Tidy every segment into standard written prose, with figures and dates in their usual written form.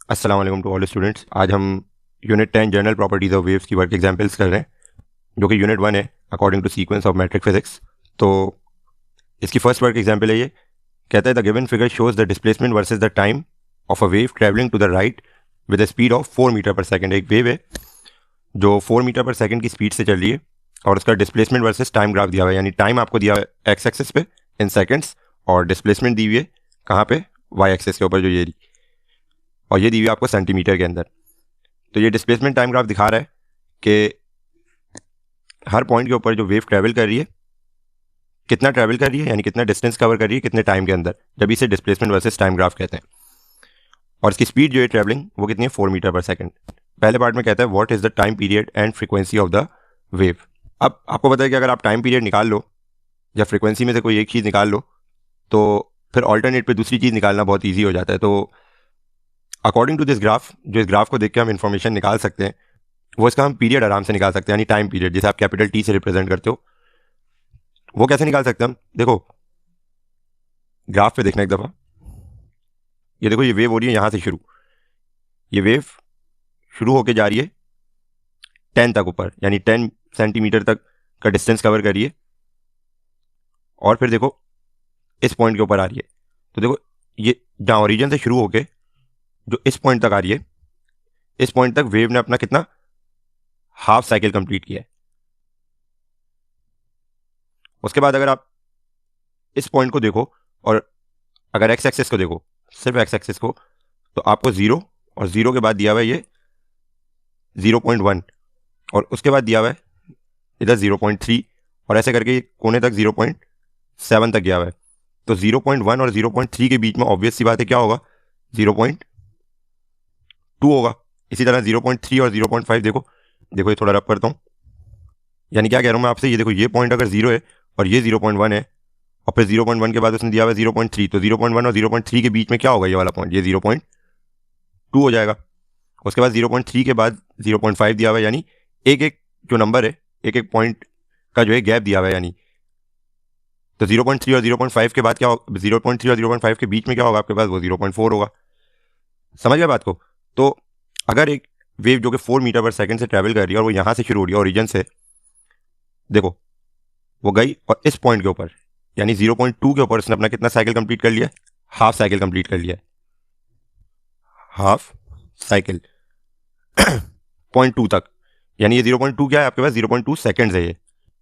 अस्सलाम वालेकुम to all students. आज हम unit 10 general properties of waves की वर्क एग्जांपल्स कर रहे हैं, जो कि यूनिट 1 है according to sequence of matric physics. तो इसकी फर्स्ट वर्क एग्जांपल है ये। कहता है the given figure shows the displacement versus the time of a wave travelling to the right with the speed of 4 metre per second. एक wave है जो 4 metre per second की स्पीड से चल रही है और उसका डिस्प्लेसमेंट वर्सेस टाइम ग्राफ दिया हुआ है, यानी टाइम आपको दिया हुआ है एक्स एक्सिस पे इन सेकंड्स और डिस्प्लेसमेंट दी हुई है कहाँ पे, वाई एक्सिस के ऊपर, जो ये रही, और ये दी हुई है आपको सेंटीमीटर के अंदर। तो ये डिस्प्लेसमेंट टाइम ग्राफ दिखा रहा है कि हर पॉइंट के ऊपर जो वेव ट्रैवल कर रही है कितना ट्रैवल कर रही है, यानी कितना डिस्टेंस कवर कर रही है कितने टाइम के अंदर, जब इसे डिस्प्लेसमेंट वर्सेस टाइम ग्राफ कहते हैं। और इसकी स्पीड जो है ट्रैवलिंग वो कितनी है, 4 मीटर पर सेकंड। पहले पार्ट में कहता है what is the time period and frequency of the wave. अब आपको पता है कि अगर आप टाइम पीरियड निकाल लो या फ्रीक्वेंसी में से कोई एक चीज़ निकाल लो तो फिर ऑल्टरनेट पे दूसरी चीज़ निकालना बहुत ईजी हो जाता है। तो अकॉर्डिंग टू दिस ग्राफ, जो इस ग्राफ को देख के हम इन्फॉर्मेशन निकाल सकते हैं, वो इसका हम पीरियड आराम से निकाल सकते हैं, यानी टाइम पीरियड जिसे आप कैपिटल टी से रिप्रेजेंट करते हो। वो कैसे निकाल सकते हैं हम, देखो ग्राफ पे देखना एक दफ़ा। ये देखो, ये वेव हो रही है यहाँ से शुरू, ये वेव शुरू होके जा रही है 10 तक ऊपर, यानी 10 सेंटीमीटर तक का डिस्टेंस कवर करिए, और फिर देखो इस पॉइंट के ऊपर आ रही है। तो देखो ये जहाँ ओरिजिन से शुरू होके जो इस पॉइंट तक आ रही है, इस पॉइंट तक वेव ने अपना कितना हाफ साइकिल कंप्लीट किया है। उसके बाद अगर आप इस पॉइंट को देखो और अगर एक्स एक्सिस को देखो, सिर्फ एक्स एक्सिस को, तो आपको 0 और 0 के बाद दिया हुआ है ये 0.1, और उसके बाद दिया हुआ है इधर 0.3, और ऐसे करके कोने तक 0.7 तक गया हुआ है। तो 0.1 और 0.3 के बीच में ऑब्वियस सी बात है क्या होगा, 0.2 होगा। इसी तरह 0.3 और 0.5 देखो, देखो ये थोड़ा रब करता हूँ, यानी क्या कह रहा हूँ मैं आपसे, ये देखो ये पॉइंट अगर 0 है और ये 0.1 है, और फिर 0.1 के बाद उसने दिया हुआ है 0.3, तो 0.1 और 0.3 के बीच में क्या होगा, ये वाला पॉइंट, ये 0.2 हो जाएगा। उसके बाद 0.3 के बाद 0.5 दिया हुआ है, यानी एक एक जो नंबर है, एक एक पॉइंट का जो है गैप दिया हुआ है, यानी तो 0.3 और 0.5 के बाद क्या होगा, 0.3 और 0.5 के बीच में क्या होगा आपके पास, वो 0.4 होगा। समझ गए बात को। तो अगर एक वेव जो कि 4 मीटर पर सेकंड से ट्रैवल कर रही है और वो यहाँ से शुरू हो रही है ओरिजिन से, देखो वो गई और इस पॉइंट के ऊपर यानी 0.2 के ऊपर उसने अपना कितना साइकिल कंप्लीट कर लिया, हाफ साइकिल कंप्लीट कर लिया, हाफ साइकिल 0.2 तक, यानी ये 0.2 क्या है आपके पास, 0.2 सेकंड्स है ये।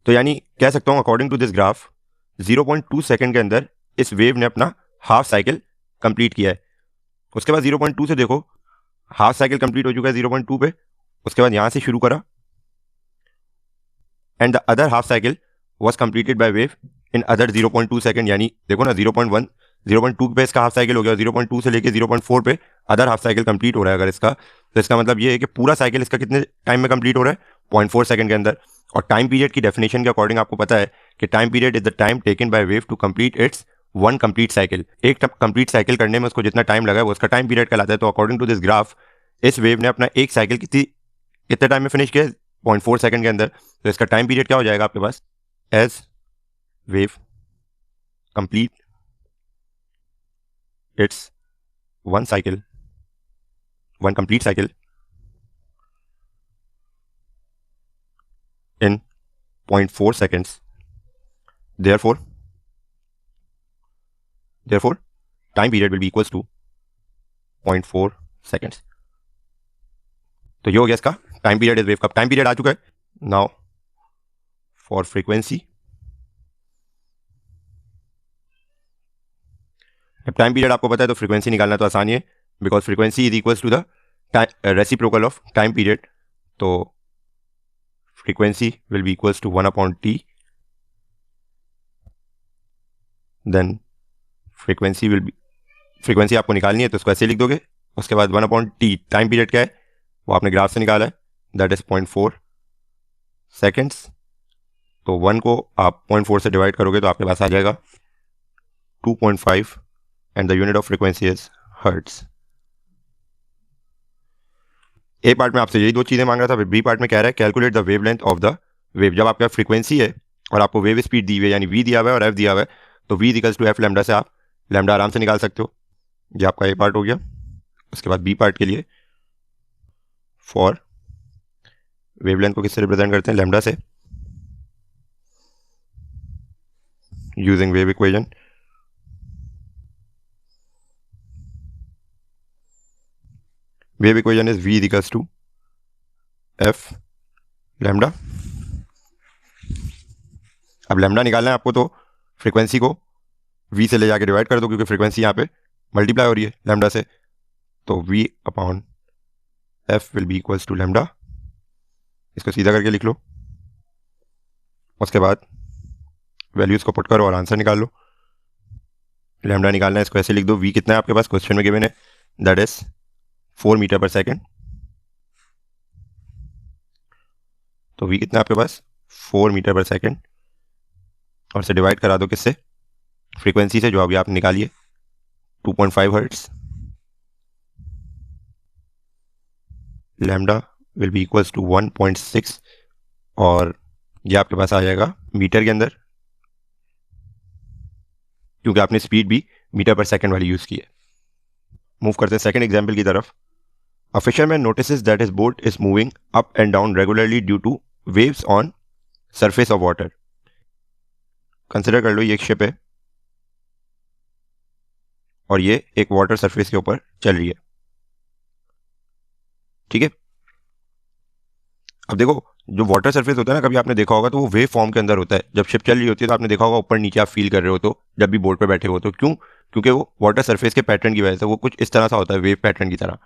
तो यानी कह सकता हूँ according to this graph 0.2 second के अंदर इस वेव ने अपना हाफ साइकिल कंप्लीट किया है। उसके बाद 0.2 से देखो हाफ साइकिल कंप्लीट हो चुका है 0.2 पे, उसके बाद यहां से शुरू करा and the other half cycle was completed by wave in other 0.2 second, यानी देखो ना 0.1 0.2 पे इसका हाफ साइकिल हो गया, 0.2 से लेके 0.4 पे अदर हाफ साइकिल कंप्लीट हो रहा है अगर इसका, तो इसका मतलब ये है कि पूरा साइकिल इसका कितने टाइम में कंप्लीट हो रहा है, 0.4 सेकंड के अंदर। और टाइम पीरियड की डेफिनेशन के अकॉर्डिंग आपको पता है कि time period is the time taken by wave to complete it's one complete cycle. एक कंप्लीट साइकिल करने में उसको जितना टाइम लगा है वो उसका टाइम पीरियड कहलाता है। तो अकॉर्डिंग टू दिस ग्राफ इस वेव ने अपना एक साइकिल कितने टाइम में फिनिश किया, 0.4 सेकंड के अंदर। तो इसका टाइम पीरियड क्या हो जाएगा आपके पास, as wave complete it's one cycle, one complete cycle in 0.4 seconds. Therefore, time period will be equals to 0.4 seconds. तो ये हो गया इसका टाइम पीरियड इस वेव का। टाइम पीरियड आ चुका है। नाउ फॉर फ्रीक्वेंसी, जब टाइम पीरियड आपको पता है तो फ्रीक्वेंसी निकालना तो आसान ही है, because frequency is equals to the reciprocal of time period. तो frequency will be equals to 1/t, then frequency आपको निकालनी है तो उसको ऐसे लिख दोगे। उसके बाद 1/t टाइम पीरियड क्या है वो आपने ग्राफ से निकाला है, दैट इज 0.4 सेकेंड्स। तो 1 को आप 0.4 से डिवाइड करोगे तो आपके पास आ जाएगा 2.5 and the unit of frequency is hertz. A part में आपसे यही दो चीज़ें मांग रहा था, बी पार्ट में कह रहा है calculate the wavelength of the wave. जब आपका फ्रीक्वेंसी है और आपको वेव स्पीड दी हुई है, यानी वी दिया हुआ है और एफ दिया हुआ है, तो V equals to F lambda से आप लैम्डा आराम से निकाल सकते हो। ये आपका ए पार्ट हो गया। उसके बाद बी पार्ट के लिए फॉर वेवलेंथ को किससे रिप्रेजेंट करते हैं, लैम्डा से, using wave equation. Wave equation is v equals to f lambda. अब लैम्डा निकालना है आपको, तो फ्रीक्वेंसी को v से ले जाके डिवाइड कर दो, क्योंकि फ्रीक्वेंसी यहाँ पे मल्टीप्लाई हो रही है लैम्डा से, तो v upon f will be equals to lambda. इसको सीधा करके लिख लो, उसके बाद वैल्यूज को पुट करो और आंसर निकाल लो। लैम्डा निकालना है, इसको ऐसे लिख दो, v कितना है आपके पास क्वेश्चन में गिवन है, that is 4 metre per second. तो v कितना है आपके पास 4 मीटर पर सेकेंड, और से डिवाइड करा दो किससे, फ्रीक्वेंसी से, जो अभी आप निकालिए 2.5 hertz. Lambda will be equals to 1.6, और ये आपके पास आ जाएगा मीटर के अंदर, क्योंकि आपने स्पीड भी मीटर पर सेकेंड वाली यूज की है। मूव करते हैं सेकंड एग्जांपल की तरफ। A fisherman notices that his boat is moving up and down regularly due two waves on surface of water. Consider कर लो ये एक शिप है और ये एक वाटर सरफेस के ऊपर चल रही है, ठीक है। अब देखो, जो वाटर सरफेस होता है ना, कभी आपने देखा होगा तो वो वेव फॉर्म के अंदर होता है। जब शिप चल रही होती है तो आपने देखा होगा ऊपर नीचे आप फील कर रहे हो, तो जब भी बोट पे बैठे हो तो क्यों, क्योंकि वो वाटर सरफेस के पैटर्न की वजह से वो कुछ इस तरह सा होता है, वेव पैटर्न की तरह,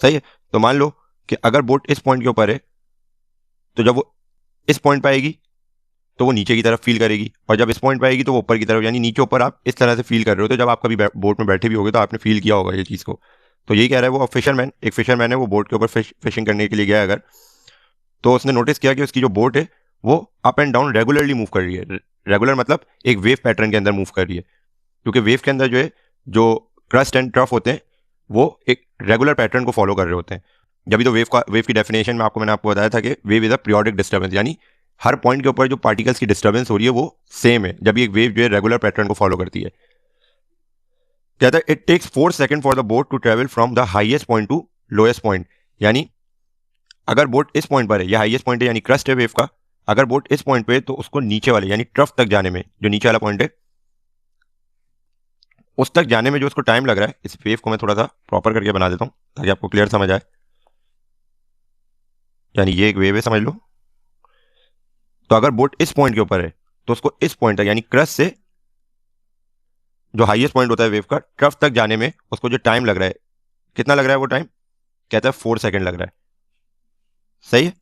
सही है। तो मान लो कि अगर बोट इस पॉइंट के ऊपर है, तो जब वो इस पॉइंट पे आएगी तो वो नीचे की तरफ फील करेगी, और जब इस पॉइंट पे आएगी तो वो ऊपर की तरफ, यानी नीचे ऊपर आप इस तरह से फील कर रहे हो। तो जब आप कभी बोट में बैठे भी होगे तो आपने फील किया होगा ये चीज़ को। तो यही कह रहा है वो फिशरमैन, एक फिशरमैन है, वो बोट के ऊपर फिशिंग करने के लिए गया अगर, तो उसने नोटिस किया कि उसकी जो बोट है वो up and down regularly move कर रही है। रेगुलर मतलब एक वेव पैटर्न के अंदर मूव कर रही है, क्योंकि वेव के अंदर जो है, जो क्रस्ट एंड ट्रफ होते हैं वो एक रेगुलर पैटर्न को फॉलो कर रहे होते हैं। जब भी तो वेव की डेफिनेशन में मैंने आपको बताया था कि wave is a periodic disturbance, यानी हर पॉइंट के ऊपर जो पार्टिकल्स की डिस्टर्बेंस हो रही है वो सेम है जब एक वेव जो है रेगुलर पैटर्न को फॉलो करती है। कहता है it takes 4 second for the boat to travel from the highest point to lowest point. यानी अगर बोट इस पॉइंट पर है, यह हाईएस्ट पॉइंट है यानी क्रस्ट है वेव का, अगर बोट इस पॉइंट पे है तो उसको नीचे वाले यानी ट्रफ तक जाने में, जो नीचे वाला पॉइंट है उस तक जाने में जो उसको टाइम लग रहा है, इस वेव को मैं थोड़ा सा प्रॉपर करके बना देता हूं ताकि आपको क्लियर समझ आए। यानी ये एक वेव है, समझ लो। तो अगर बोट इस पॉइंट के ऊपर है तो उसको इस पॉइंट तक यानी क्रस्ट से जो हाईएस्ट पॉइंट होता है वेव का, ट्रफ तक जाने में उसको जो टाइम लग रहा है, कितना लग रहा है वो टाइम, कहता है 4 सेकंड लग रहा है, सही है।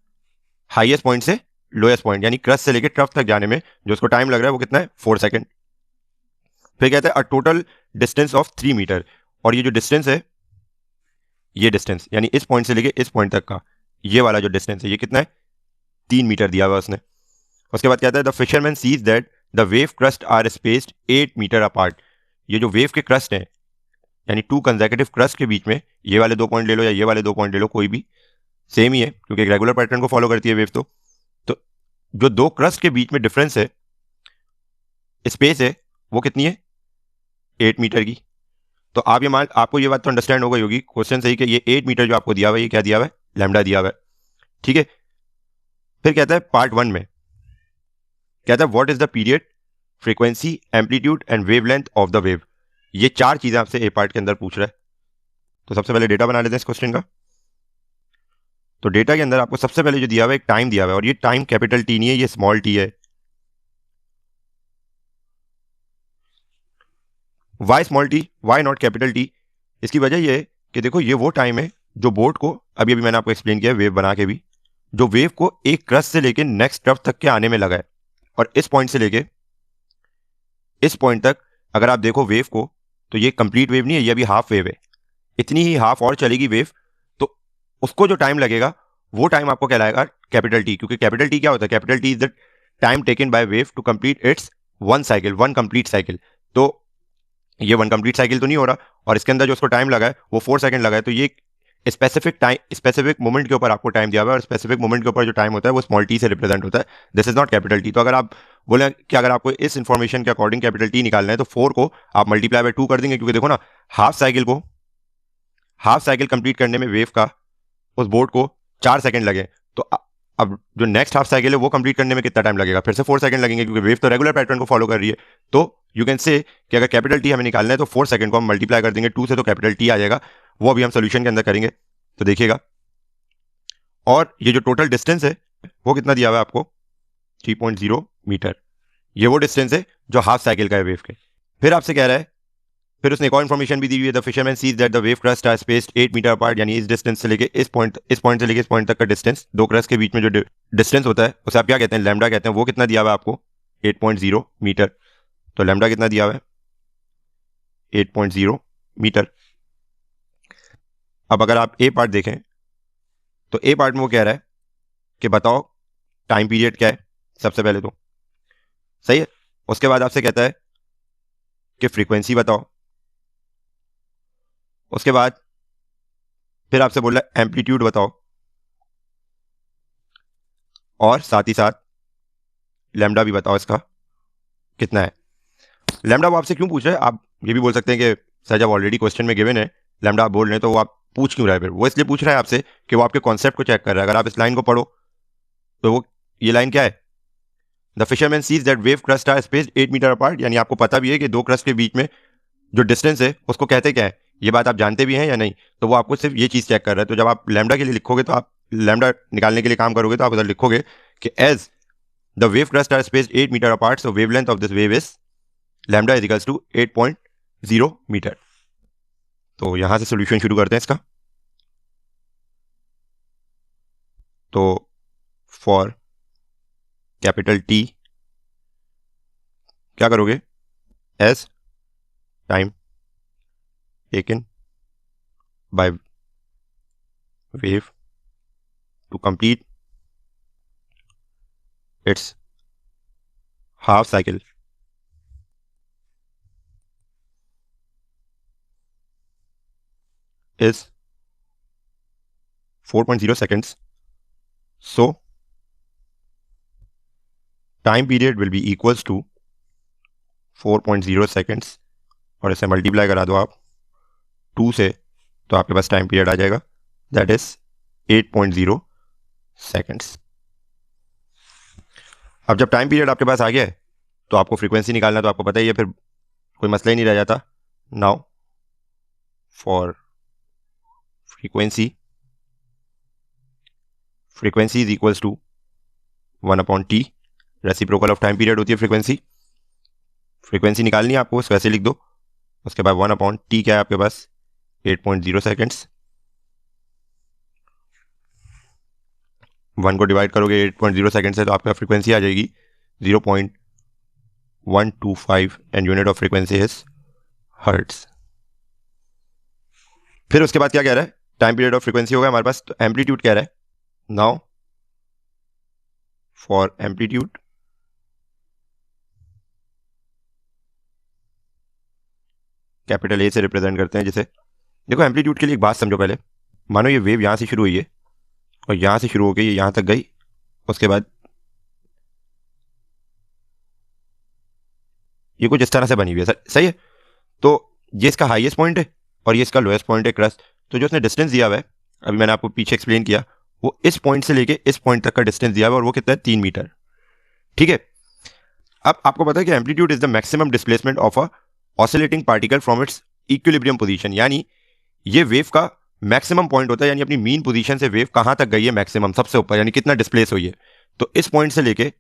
हाईएस्ट पॉइंट से लोएस्ट पॉइंट यानी क्रस्ट से लेकर ट्रफ तक जाने में जो उसको टाइम लग रहा है वो कितना है, 4 सेकंड। फिर कहता है a total distance of 3 metre, और ये जो डिस्टेंस है, ये डिस्टेंस यानी इस पॉइंट से लेके इस पॉइंट तक का ये वाला जो डिस्टेंस है ये कितना है, 3 मीटर दिया हुआ उसने। उसके बाद कहता है the fisherman sees that the wave crest are spaced 8 metre apart. ये जो वेव के क्रस्ट हैं यानी 2 कंसेक्यूटिव क्रस्ट के बीच में, ये वाले 2 पॉइंट ले लो या ये वाले 2 पॉइंट ले लो, कोई भी सेम ही है क्योंकि एक रेगुलर पैटर्न को फॉलो करती है वेव। तो जो 2 क्रस्ट के बीच में डिफरेंस है, स्पेस है, वो कितनी है, 8 मीटर की। तो आप ये आपको ये बात तो अंडरस्टैंड हो गई होगी क्वेश्चन से ही कि ये 8 मीटर जो आपको दिया हुआ है ये क्या दिया हुआ है, लैम्डा दिया हुआ है, ठीक है। फिर कहता है पार्ट 1 में कहता है what is the period, frequency, amplitude and wavelength of the wave. ये 4 चीजें आपसे ए पार्ट के अंदर पूछ रहा है। तो सबसे पहले डेटा बना लेते हैं इस क्वेश्चन का। तो डेटा के अंदर आपको सबसे पहले जो दिया हुआ है एक टाइम दिया हुआ है, और ये टाइम कैपिटल टी नहीं है, ये स्मॉल टी है। Why small T, why not capital T? इसकी वजह यह है कि देखो ये वो टाइम है जो बोट को, अभी अभी मैंने आपको एक्सप्लेन किया वेव बना के भी, जो वेव को एक क्रस्ट से लेके नेक्स्ट ट्रफ तक के आने में लगा है। और इस पॉइंट से लेके इस पॉइंट तक अगर आप देखो वेव को, तो ये कंप्लीट वेव नहीं है, ये अभी हाफ वेव है। इतनी ही हाफ और चलेगी वेव, तो उसको जो टाइम लगेगा वो टाइम आपको कहलाएगा कैपिटल टी। क्योंकि कैपिटल टी क्या होता है, capital T is the time taken by wave to complete it's one cycle, one complete cycle. तो ये वन कंप्लीट साइकिल तो नहीं हो रहा, और इसके अंदर जो उसको टाइम लगा है वो 4 सेकंड लगा है। तो ये स्पेसिफिक टाइम, स्पेसिफिक मोमेंट के ऊपर आपको टाइम दिया हुआ है, और स्पेसिफिक मोमेंट के ऊपर जो टाइम होता है वो स्मॉल टी से रिप्रेजेंट होता है। This is not capital T. तो अगर आप बोले कि अगर आपको इस इंफॉर्मेशन के अकॉर्डिंग कैपिटल टी निकालना है तो 4 को आप मल्टीप्लाई बाय 2 कर देंगे, क्योंकि देखो ना हाफ साइकिल को हाफ साइकिल कंप्लीट करने में वेव का उस बोर्ड को 4 सेकंड लगे, तो अब जो नेक्स्ट हाफ साइकिल है वो कंप्लीट करने में कितना टाइम लगेगा? फिर से 4 सेकंड लगेंगे, क्योंकि वेव तो रेगुलर पैटर्न को फॉलो कर रही है। तो यू कैन से कि अगर कैपिटल टी हमें निकालना है तो 4 सेकंड को हम मल्टीप्लाई कर देंगे 2 से, तो कैपिटल टी आ जाएगा। वो अभी हम सोल्यूशन के अंदर करेंगे, तो देखिएगा। और ये जो टोटल डिस्टेंस है वो कितना दिया हुआ है आपको? 3.0 मीटर। ये वो डिस्टेंस है जो हाफ साइकिल का है वेव के। फिर आपसे कह रहा है, फिर उसने एक और इन्फॉर्मेशन भी दी हुई है, the fisherman sees that the wave crest are spaced 8 metre apart, यानी इस डिस्टेंस से लेके इस पॉइंट से लेके इस पॉइंट तक का डिस्टेंस, दो क्रस्ट के बीच में जो डिस्टेंस होता है उसे आप क्या कहते हैं? लैम्डा कहते हैं। वो कितना दिया हुआ है आपको? 8.0 मीटर। तो लैम्डा कितना दिया हुआ है? 8.0 मीटर। अब अगर आप ए पार्ट देखें तो ए पार्ट में वो कह रहा है कि बताओ टाइम पीरियड क्या है, सबसे पहले तो सही है। उसके बाद आपसे कहता है कि फ्रीक्वेंसी बताओ। उसके बाद फिर आपसे बोल रहा है एम्पलीट्यूड बताओ, और साथ ही साथ लैम्डा भी बताओ इसका कितना है। लैम्डा वो आपसे क्यों पूछ रहा है? आप ये भी बोल सकते हैं कि सर जब ऑलरेडी क्वेश्चन में गिवन है लैम्डा आप बोल रहे हैं तो वो आप पूछ क्यों रहा है? फिर वो इसलिए पूछ रहा है आपसे कि वो आपके कॉन्सेप्ट को चेक कर रहा है। अगर आप इस लाइन को पढ़ो तो वो ये लाइन क्या है? The fisherman sees that wave crest are spaced 8 metre apart, यानी आपको पता भी है कि दो क्रस्ट के बीच में जो डिस्टेंस है उसको कहते क्या है, ये बात आप जानते भी हैं या नहीं? तो वो आपको सिर्फ ये चीज चेक कर रहा है। तो जब आप लैम्डा के लिए लिखोगे तो आप लैम्डा निकालने के लिए काम करोगे तो आप उधर लिखोगे कि as the wave crest are spaced 8 metre apart, so wavelength of this wave is lambda is equals to 8.0 metre. तो यहां से सॉल्यूशन शुरू करते हैं इसका। तो फॉर कैपिटल टी क्या करोगे? As time taken by wave to complete its half cycle is 4.0 seconds. So time period will be equals to 4.0 seconds, और इसे मल्टीप्लाई करा दो आप 2 से, तो आपके पास टाइम पीरियड आ जाएगा, दैट इज 8.0 सेकेंड्स। अब जब टाइम पीरियड आपके पास आ गया है तो आपको फ्रीक्वेंसी निकालना, तो आपको पता ही है, फिर कोई मसला ही नहीं रह जाता। Now for frequency is equals to 1/t, reciprocal of time period होती है फ्रीक्वेंसी। फ्रीक्वेंसी निकालनी है आपको, वैसे लिख दो। उसके बाद 1/t क्या है आपके पास? 8.0 सेकेंड्स। 1 को डिवाइड करोगे 8.0 सेकेंड से तो आपका फ्रीक्वेंसी आ जाएगी 0.125, and unit of frequency is hertz. फिर उसके बाद क्या कह रहा है? टाइम पीरियड ऑफ फ्रीक्वेंसी होगा हमारे पास, तो एम्पलीट्यूड कह रहा है। Now for amplitude capital A से रिप्रेजेंट करते हैं जिसे। देखो एम्पलीट्यूड के लिए एक बात समझो पहले। मानो ये वेव यहां से शुरू हुई है और यहां से शुरू होकर ये यहां तक गई, उसके बाद ये कुछ इस तरह से बनी हुई है, सही है। तो ये इसका हाईएस्ट पॉइंट है और ये इसका लोएस्ट पॉइंट है, क्रस्ट। तो जो उसने डिस्टेंस दिया हुआ है, अभी मैंने आपको पीछे एक्सप्लेन किया, वो इस पॉइंट से लेके इस पॉइंट तक का डिस्टेंस दिया हुआ है, और वो कितना है? 3 मीटर। ठीक है। अब आपको पता है कि amplitude is the maximum displacement of a oscillating particle from its equilibrium position, यानी ये वेव का मैक्सिमम पॉइंट होता है, यानी अपनी मीन पोजीशन से वेव कहां तक गई है मैक्सिमम, सबसे ऊपर, यानी कितना डिस्प्लेस हुई है। तो इस पॉइंट से लेके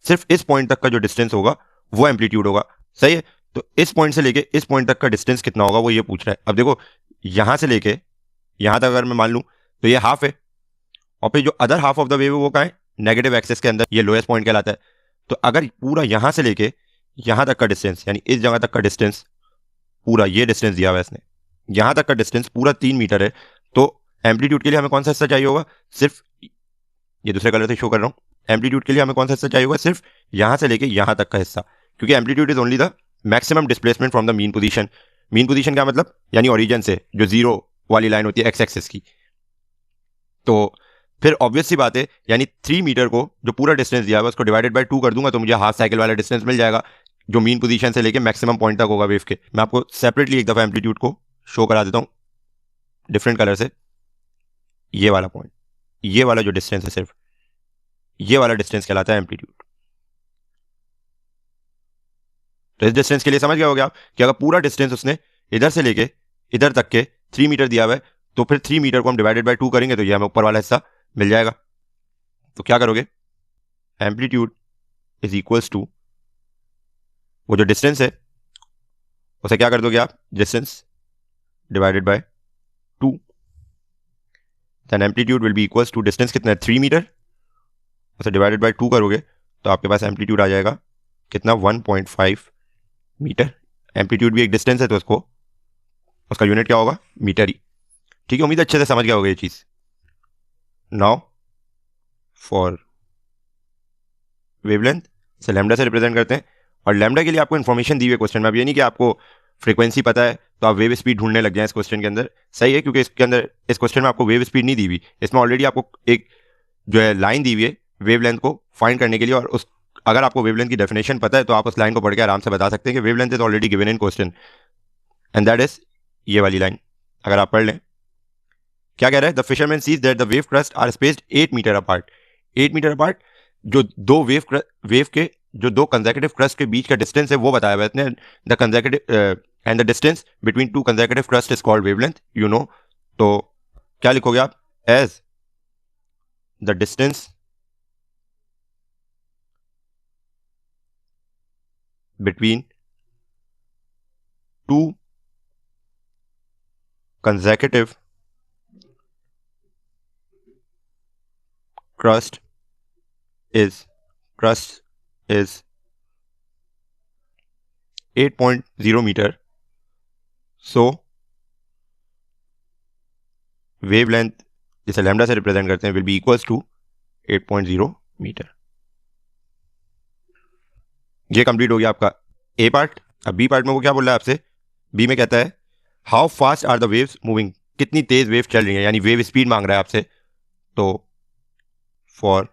सिर्फ इस पॉइंट तक का जो डिस्टेंस होगा वो एम्पलीट्यूड होगा, सही है। तो इस पॉइंट से लेके इस पॉइंट तक का डिस्टेंस कितना होगा वो ये पूछ रहा है। अब देखो यहां से लेके यहां तक अगर मैं मान लूं तो ये हाफ है, और फिर जो other half of the wave है वो कहां है? नेगेटिव एक्सिस के अंदर, ये लोएस्ट पॉइंट कहलाता है। तो अगर पूरा यहां से लेके यहां तक का डिस्टेंस, यानी इस जगह तक का डिस्टेंस, पूरा ये डिस्टेंस दिया हुआ है इसने, यहां तक का डिस्टेंस पूरा 3 मीटर है, तो एम्पलीट्यूड के लिए हमें कौन सा हिस्सा चाहिए होगा? सिर्फ ये दूसरे कलर से शो कर रहा हूं। एम्पलीट्यूड के लिए हमें कौन सा हिस्सा चाहिए होगा? सिर्फ यहां से लेके यहां तक का हिस्सा, क्योंकि amplitude is only the maximum displacement from the mean position. Mean position क्या मतलब? यानी ओरिजिन से जो जीरो वाली लाइन होती है एक्स एक्सिस की। तो फिर ऑब्वियस सी बात है, यानी 3 मीटर को जो पूरा डिस्टेंस दिया है उसको डिवाइडेड बाय 2 कर दूंगा तो मुझे हाफ साइकिल वाला डिस्टेंस मिल जाएगा, जो मीन पोजीशन से लेके मैक्सिमम पॉइंट तक होगा वेव के। मैं आपको सेपरेटली एक दफा एम्पलीट्यूड को शो करा देता हूं। डिफरेंट कलर से, ये वाला पॉइंट, ये वाला जो डिस्टेंस है, सिर्फ ये वाला डिस्टेंस कहलाता है एम्पलीट्यूड। तो इस डिस्टेंस के लिए समझ गए होगे आप कि अगर पूरा डिस्टेंस उसने इधर से लेके इधर तक के 3 मीटर दिया हुआ है, तो फिर 3 मीटर को हम डिवाइडेड बाय 2 करेंगे तो ये हमें ऊपर वाला हिस्सा मिल जाएगा। तो क्या करोगे, एम्पलीट्यूड इज इक्वल्स टू वो जो डिस्टेंस है उसे क्या कर दोगे आप, distance divided by 2, then amplitude will be equals to distance कितना है 3 मीटर, उसे डिवाइडेड बाय 2 करोगे तो आपके पास एम्पलीट्यूड आ जाएगा कितना 1.5 मीटर। एम्पलीट्यूड भी एक डिस्टेंस है तो उसका यूनिट क्या होगा, मीटर ही। ठीक है, उम्मीद अच्छे से समझ गया होगा ये चीज। नाउ फॉर वेवलेंथ से लैम्डा से रिप्रेजेंट करते हैं, और लैम्डा के लिए आपको इन्फॉर्मेशन दी हुई है क्वेश्चन में। अब ये नहीं कि आपको फ्रीक्वेंसी पता है तो आप वेव स्पीड ढूंढने लग जाए इस क्वेश्चन के अंदर, सही है, क्योंकि इसके अंदर इस क्वेश्चन में आपको वेव स्पीड नहीं दी हुई, इसमें ऑलरेडी आपको एक जो है लाइन दी हुई है वेवलेंथ को फाइंड करने के लिए, और उस अगर आपको वेवलेंथ की डेफिनेशन पता है तो आप उस लाइन को पढ़ के आराम से बता सकते हैं कि wavelength is already given in question, and that is ये वाली लाइन। अगर आप पढ़ लें क्या कह रहा है, the fisherman sees that the wave crest are spaced 8 metre apart. 8 metre apart, जो दो वेव के जो दो कंसेक्यूटिव क्रस्ट के बीच का डिस्टेंस है वो बताया हुआ है। The consecutive and the distance between two consecutive crest is called wavelength, you know. तो क्या लिखोगे आप, as the distance between two consecutive crust is 8.0 meter, so wavelength जिसे लैम्डा से रिप्रेजेंट करते हैं will be equals to 8.0 metre. ये कंप्लीट हो गया आपका ए पार्ट। अब बी पार्ट में वो क्या बोल रहा है आपसे, बी में कहता है how fast are the waves moving, कितनी तेज वेव चल रही है, यानी वेव स्पीड मांग रहा है आपसे। तो फॉर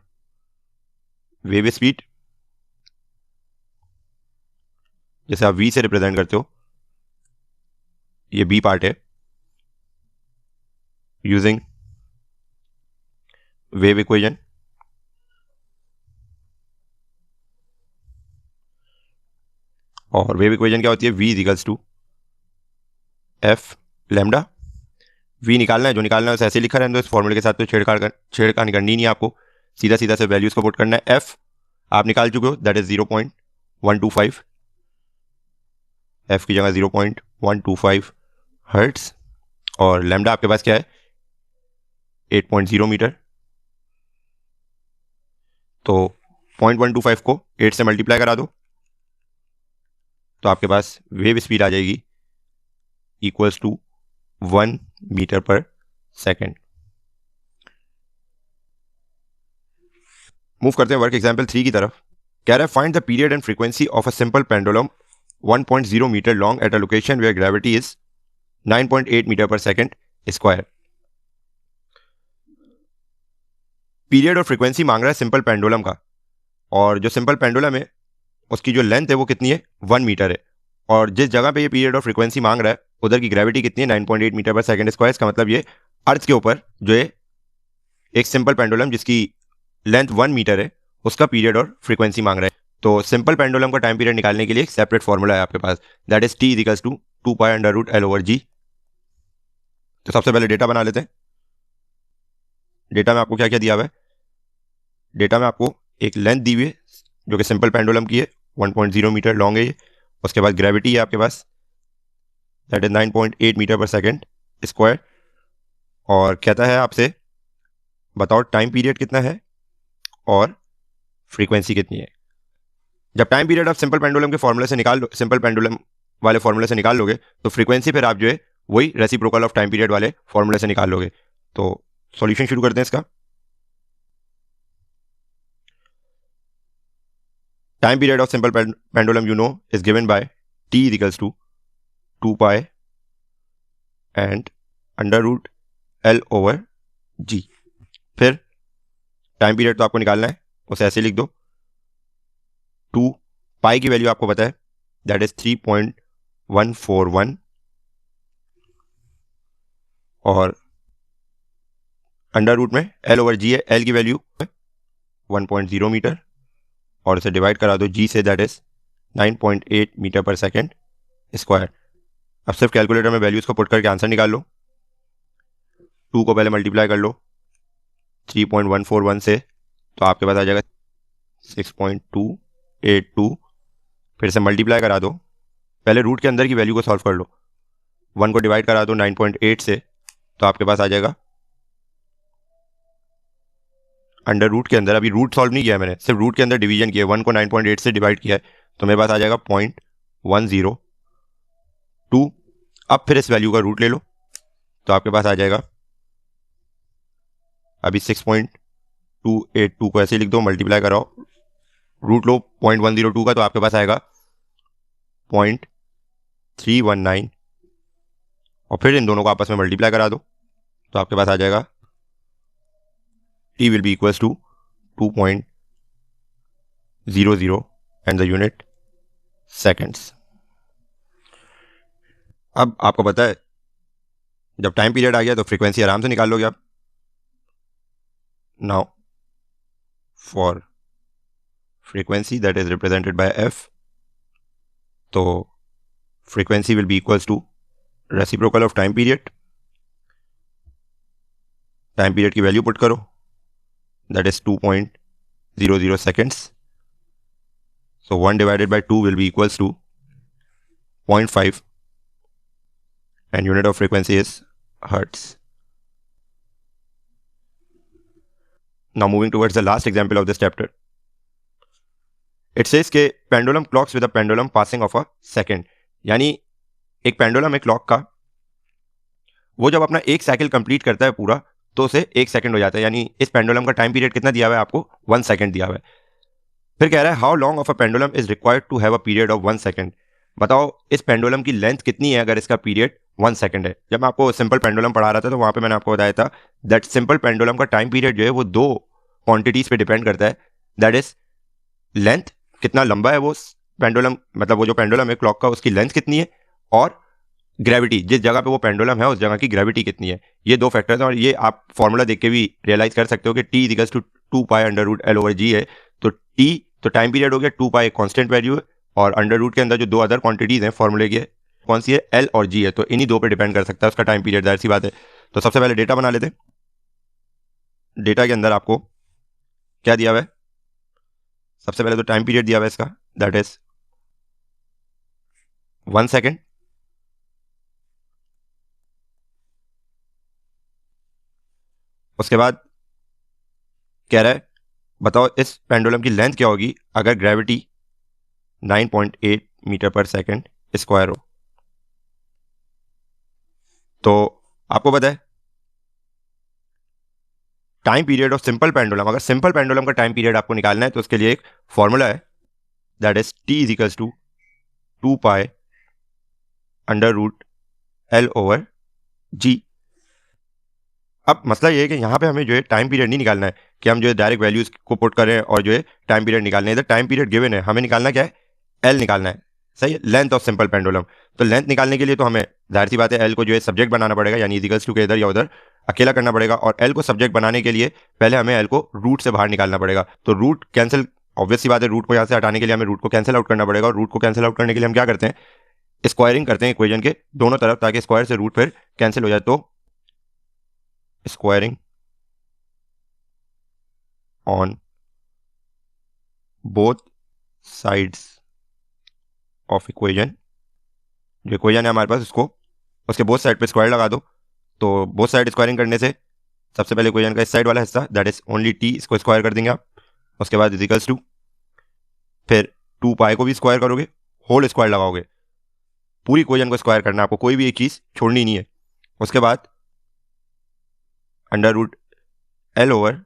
वेव स्पीड, जैसे आप वी से रिप्रेजेंट करते हो, ये बी पार्ट है, यूजिंग वेव इक्वेशन, और वेव इक्वेशन क्या होती है, v is equals to F lambda. v निकालना है, जो निकालना है उसे ऐसे लिखा रहने दो इस फॉर्मूले के साथ, तो छेड़खानी करनी नहीं है आपको, सीधा सीधा से वैल्यूज को पुट करना है। f आप निकाल चुके हो, दैट इज 0.125, f की जगह 0.125 हर्ट्स, और लैम्डा आपके पास क्या है 8.0 मीटर। तो 0.125 को 8 से मल्टीप्लाई करा दो तो आपके पास वेव स्पीड आ जाएगी equals to 1 metre per second. Move करते हैं वर्क एग्जाम्पल 3 की तरफ। कह रहा है find the period and frequency of a simple pendulum 1.0 metre long at a location where gravity is 9.8 metre per second square. Period और frequency मांग रहा है सिंपल पेंडुलम का, और जो सिंपल पेंडुलम है उसकी जो लेंथ है वो कितनी है 1 मीटर है, और जिस जगह पे ये पीरियड और फ्रीक्वेंसी मांग रहा है उधर की ग्रेविटी कितनी है 9.8 मीटर पर सेकेंड स्क्वायर। इसका मतलब ये अर्थ के ऊपर जो है एक सिंपल पेंडुलम जिसकी लेंथ 1 मीटर है उसका पीरियड और फ्रीक्वेंसी मांग रहा है। तो सिंपल पेंडुलम का टाइम पीरियड निकालने के लिए एक सेपरेट फॉर्मूला है आपके पास, that is T is equals to 2 pi under root L over G. तो सबसे पहले डेटा बना लेते हैं। डेटा में आपको क्या क्या दिया हुआ है, डेटा में आपको एक लेंथ दी हुई है जो कि सिंपल पेंडुलम की है, 1.0 मीटर लॉन्ग है ये। उसके बाद ग्रेविटी है आपके पास, that is 9.8 metre per second square, और कहता है आपसे बताओ टाइम पीरियड कितना है और फ्रीक्वेंसी कितनी है। जब टाइम पीरियड आप सिंपल पेंडुलम के फॉर्मूले से निकाल लो, सिंपल पेंडुलम वाले फॉर्मूले से निकाल लोगे, तो फ्रीक्वेंसी फिर आप जो है वही रेसिप्रोकल ऑफ टाइम पीरियड वाले फॉर्मूले से निकाल लोगे। तो सॉल्यूशन शुरू करते हैं इसका। Time period of simple pendulum you know is given by T is equals to 2 pi and under root L over G. फिर टाइम पीरियड तो आपको निकालना है, उसे ऐसे लिख दो, 2 पाई की वैल्यू आपको पता है, दैट इज 3.141, और अंडर रूट में एल ओवर जी है, एल की वैल्यू 1.0 मीटर और इसे डिवाइड करा दो जी से, that is 9.8 metre per second square. अब सिर्फ कैलकुलेटर में वैल्यूज को पुट करके आंसर निकाल लो। 2 को पहले मल्टीप्लाई कर लो 3.141 से, तो आपके पास आ जाएगा 6.282। फिर से मल्टीप्लाई करा दो, पहले रूट के अंदर की वैल्यू को सॉल्व कर लो। 1 को डिवाइड करा दो 9.8 से, तो आपके पास आ जाएगा अंडर रूट के अंदर, अभी रूट सॉल्व नहीं किया है मैंने, सिर्फ रूट के अंदर डिवीजन किया है। 1 को 9.8 से डिवाइड किया है, तो मेरे पास आ जाएगा 0.102। अब फिर इस वैल्यू का रूट ले लो, तो आपके पास आ जाएगा, अभी 6.282 को ऐसे लिख दो, मल्टीप्लाई कराओ, रूट लो 0.102 का, तो आपके पास आएगा 0.319 और फिर इन दोनों को आपस में मल्टीप्लाई करा दो, तो आपके पास आ जाएगा t will be equals to 2.00 and the unit seconds। अब आपको पता है जब टाइम पीरियड आ गया तो फ्रीक्वेंसी आराम से निकाल लोगे आप। Now for frequency that is represented by f, तो frequency will be equals to reciprocal of time period. Time period की वैल्यू पुट करो, that is 2.00 seconds, so 1 divided by 2 will be equals to 0.5 and unit of frequency is hertz। Now moving towards the last example of this chapter, it says के pendulum clocks with a pendulum passing of a second, यानी एक pendulum है clock का, वो जब अपना एक cycle complete करता है पूरा तो उसे 1 सेकंड हो जाता है, यानी इस पेंडुलम का टाइम पीरियड कितना दिया हुआ है आपको, 1 सेकंड दिया हुआ है। फिर कह रहा है how long of a pendulum is required to have a period of 1 second. बताओ इस पेंडुलम की लेंथ कितनी है अगर इसका पीरियड 1 सेकंड है। जब मैं आपको सिंपल पेंडुलम पढ़ा रहा था तो वहां पे मैंने आपको बताया था दैट सिंपल पेंडुलम का टाइम पीरियड जो है वो 2 क्वांटिटीज पे डिपेंड करता है, दैट इज लेंथ, कितना लंबा है वो पेंडुलम, मतलब वो जो पेंडुलम है क्लॉक का उसकी लेंथ कितनी है, और ग्रेविटी, जिस जगह पे वो पेंडुलम है उस जगह की ग्रेविटी कितनी है। ये 2 फैक्टर्स हैं और ये आप फॉर्मूला देख के भी रियलाइज कर सकते हो कि t equals to 2 pi under root L over G है। तो t तो टाइम पीरियड हो गया, 2 पाई कांस्टेंट वैल्यू है, और अंडर रूट के अंदर जो 2 अदर क्वांटिटीज हैं फॉर्मूले की कौन सी है, l और g है, तो इन्हीं 2 पे डिपेंड कर सकता है उसका टाइम पीरियड, जाहिर सी बात है। तो सबसे पहले डेटा बना लेते हैं। डेटा के अंदर आपको क्या दिया हुआ है, सबसे पहले तो टाइम पीरियड दिया हुआ है इसका, दैट इज 1 सेकेंड। उसके बाद कह रहा है बताओ इस पेंडुलम की लेंथ क्या होगी अगर gravity 9.8 metre per second square हो। तो आपको पता है time period of simple pendulum, अगर सिंपल पेंडुलम का टाइम पीरियड आपको निकालना है तो उसके लिए एक फॉर्मूला है, that is t is equals to 2 pi under root L over G. अब मसला ये है कि यहाँ पे हमें जो है टाइम पीरियड नहीं निकालना है कि हम जो है डायरेक्ट वैल्यूज को पुट करें और जो है टाइम पीरियड निकालना है। इधर टाइम पीरियड गिवन है, हमें निकालना क्या है, एल निकालना है, सही है, लेंथ ऑफ सिंपल पेंडुलम। तो लेंथ निकालने के लिए तो हमें जाहिर सी बात है एल को जो है सब्जेक्ट बनाना पड़ेगा, यानी इक्वल्स टू के इधर या उधर अकेला करना पड़ेगा, और एल को सब्जेक्ट बनाने के लिए पहले हमें एल को रूट से बाहर निकालना पड़ेगा। तो रूट कैंसिल, ऑब्वियस सी बात है, रूट को यहाँ से हटाने के लिए हमें रूट को कैंसिल आउट करना पड़ेगा, और रूट को कैंसिल आउट करने के लिए हम क्या करते हैं, स्क्वायरिंग करते हैं इक्वेशन के दोनों तरफ, ताकि स्क्वायर से रूट फिर कैंसिल हो जाए। तो squaring on both sides of equation, जो इक्वेशन है हमारे पास उसको उसके बोथ साइड पे स्क्वायर लगा दो। तो बोथ साइड स्क्वायरिंग करने से सबसे पहले इक्वेशन का इस साइड वाला हिस्सा दैट इज ओनली t, इसको स्क्वायर कर देंगे आप। उसके बाद इजिकल्स टू, फिर 2 पाई को भी स्क्वायर करोगे, होल स्क्वायर लगाओगे, पूरी इक्वेशन को स्क्वायर करना है आपको, कोई भी एक चीज छोड़नी नहीं है। उसके बाद अंडर रूट एल ओवर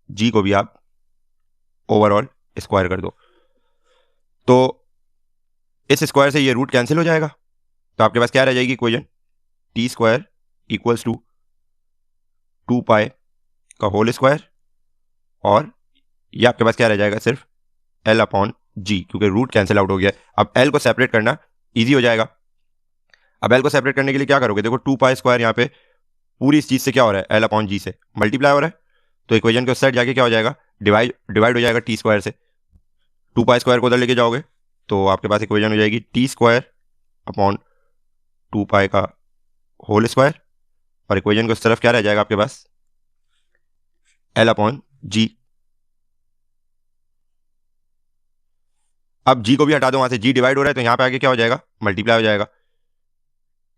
जी को भी आप ओवरऑल स्क्वायर कर दो। तो इस स्क्वायर से ये रूट कैंसिल हो जाएगा, तो आपके पास क्या रह जाएगी equation, T square equals to 2 pi का होल स्क्वायर, और ये आपके पास क्या रह जाएगा, सिर्फ एल अपॉन जी, क्योंकि रूट कैंसिल आउट हो गया। अब एल को सेपरेट करना इजी हो जाएगा। अब एल को सेपरेट करने के लिए क्या करोगे, देखो 2 पाई स्क्वायर यहाँ पे पूरी इस चीज़ से क्या हो रहा है, एल अपॉन जी से मल्टीप्लाई हो रहा है। तो इक्वेशन के उस साइड जाके क्या हो जाएगा, डिवाइड हो जाएगा टी स्क्वायर से। 2 पाई स्क्वायर को उधर लेके जाओगे तो आपके पास इक्वेशन हो जाएगी टी स्क्वायर अपॉन 2 पाई का होल स्क्वायर, और इक्वेशन के उस तरफ क्या रह जाएगा आपके पास, एल अपॉन जी। अब जी को भी हटा दो वहां से, जी डिवाइड हो रहा है तो यहाँ पे आगे क्या हो जाएगा, मल्टीप्लाई हो जाएगा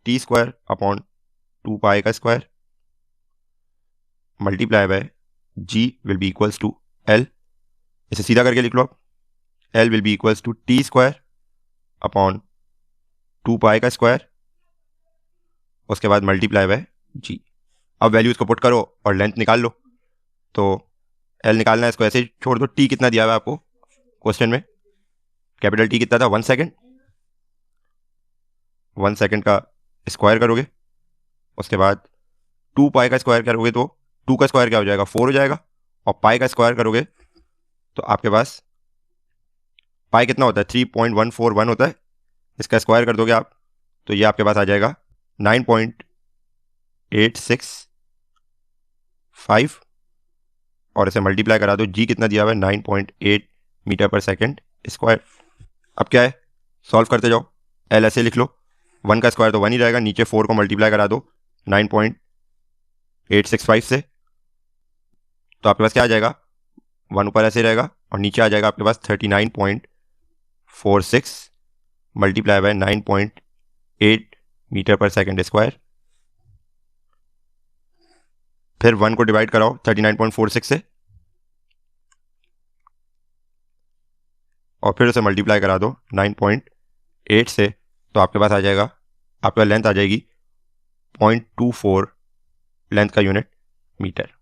टी स्क्वायर अपॉन 2 पाई का square multiply by G will be equals to L. इसे सीधा करके लिख लो आप, L will be equals to T square upon 2 pi का स्क्वायर, उसके बाद मल्टीप्लाई बाय जी। अब वैल्यूज को पुट करो और लेंथ निकाल लो। तो एल निकालना है, इसको ऐसे ही छोड़ दो। टी कितना दिया हुआ है आपको क्वेश्चन में, कैपिटल टी कितना था, 1 सेकेंड। 1 सेकेंड का स्क्वायर करोगे, उसके बाद 2 पाई का स्क्वायर करोगे तो 2 का स्क्वायर क्या हो जाएगा, 4 हो जाएगा। और पाई का स्क्वायर करोगे तो आपके पास पाई कितना होता है, 3.141 होता है। इसका स्क्वायर कर दोगे आप तो ये आपके पास आ जाएगा 9.865, और इसे मल्टीप्लाई करा दो, जी कितना दिया हुआ है 9.8 मीटर पर सेकेंड स्क्वायर। अब क्या है, सॉल्व करते जाओ, एल ऐसे लिख लो, 1 का स्क्वायर तो 1 ही रहेगा, नीचे 4 को मल्टीप्लाई करा दो 9.865 से, तो आपके पास क्या आ जाएगा, 1 ऊपर ऐसे रहेगा और नीचे आ जाएगा आपके पास 39.46 multiply by 9.8 metre per second square. फिर 1 को डिवाइड कराओ 39.46 से और फिर उसे मल्टीप्लाई करा दो 9.8 से, तो आपके पास आ जाएगा, आपका लेंथ आ जाएगी 0.24 लेंथ का यूनिट मीटर।